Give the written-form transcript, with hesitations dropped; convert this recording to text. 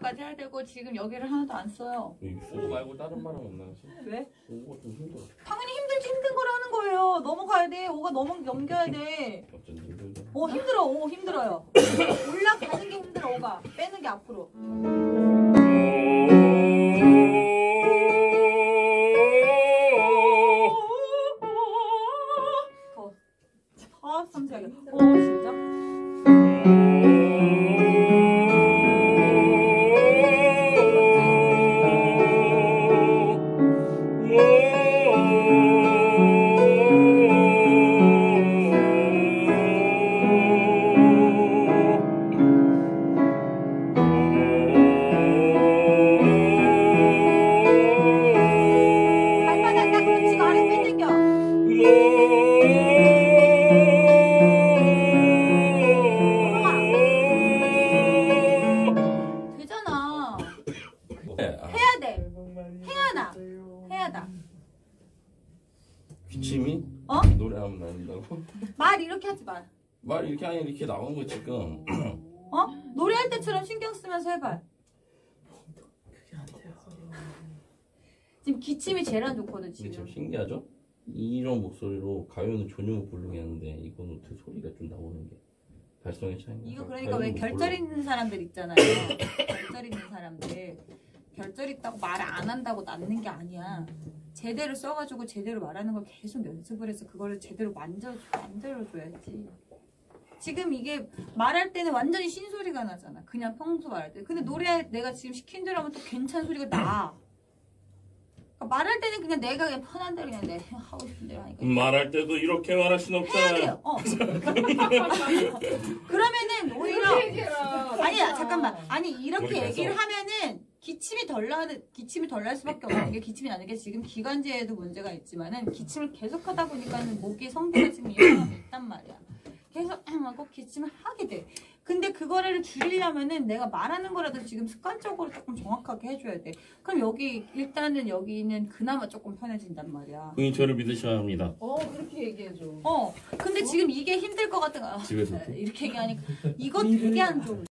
여기까지 해야 되고 지금 여기를 하나도 안 써요. 오고 말고 다른 말은 없나 혹시? 왜? 오가 좀 힘들어. 당연히 힘들지 힘든 걸 하는 거예요. 넘어가야 돼. 오가 넘겨야 돼. 어쩐지 힘들다. 오 힘들어. 오 힘들어요. 올라가는 게 힘들어. 오가 빼는 게 앞으로. 더 섬세하게. 오 진짜? 발바닥 딱 붙이고 아래 빼당겨. 되잖아. 해야 돼. 해야다. 기침이? 어? 노래하면 나온다고? 말 이렇게 하지 마. 말 이렇게 하니 이렇게 나오는 거 지금. 어? 노래할 때처럼 신경 쓰면서 해봐. 지금 기침이 제일 안 좋거든 근데 참 지금. 신기하죠? 이런 목소리로 가요는 전혀 못 부르게 하는데 이거는 어떻게 소리가 좀 나오는 게 발성의 차이가. 이거 그러니까 왜 결절 있는 사람들 있잖아요. 결절 있는 사람들. 결절 있다고 말 안 한다고 낫는 게 아니야. 제대로 써가지고 제대로 말하는 걸 계속 연습을 해서 그거를 제대로 만들어줘야지. 지금 이게 말할 때는 완전히 신소리가 나잖아. 그냥 평소 말할 때. 근데 노래 내가 지금 시킨 대로 하면 또 괜찮은 소리가 나. 그러니까 말할 때는 그냥 내가 그냥 편한 대로 그냥 내 하고 싶은 대로 하니까. 말할 때도 이렇게 말할 순 해야 없잖아요. 돼요. 그러면은 오히려 아니야 잠깐만 아니 이렇게 얘기를 하면은 기침이 덜 날 수밖에 없는 게 기침이 나는 게 지금 기관지에도 문제가 있지만은 기침을 계속 하다 보니까는 목이 성대가 지금 이상하게 있단 말이야. 계속 꼭 기침을 하게 돼. 근데 그거를 줄이려면은 내가 말하는 거라도 지금 습관적으로 조금 정확하게 해줘야 돼. 그럼 여기 일단은 여기는 그나마 조금 편해진단 말이야. 부인 저를 믿으셔야 합니다. 그렇게 얘기해줘. 근데 지금 이게 힘들 것 같아. 집에서 이렇게 얘기하니까 이거 되게 안 좋은.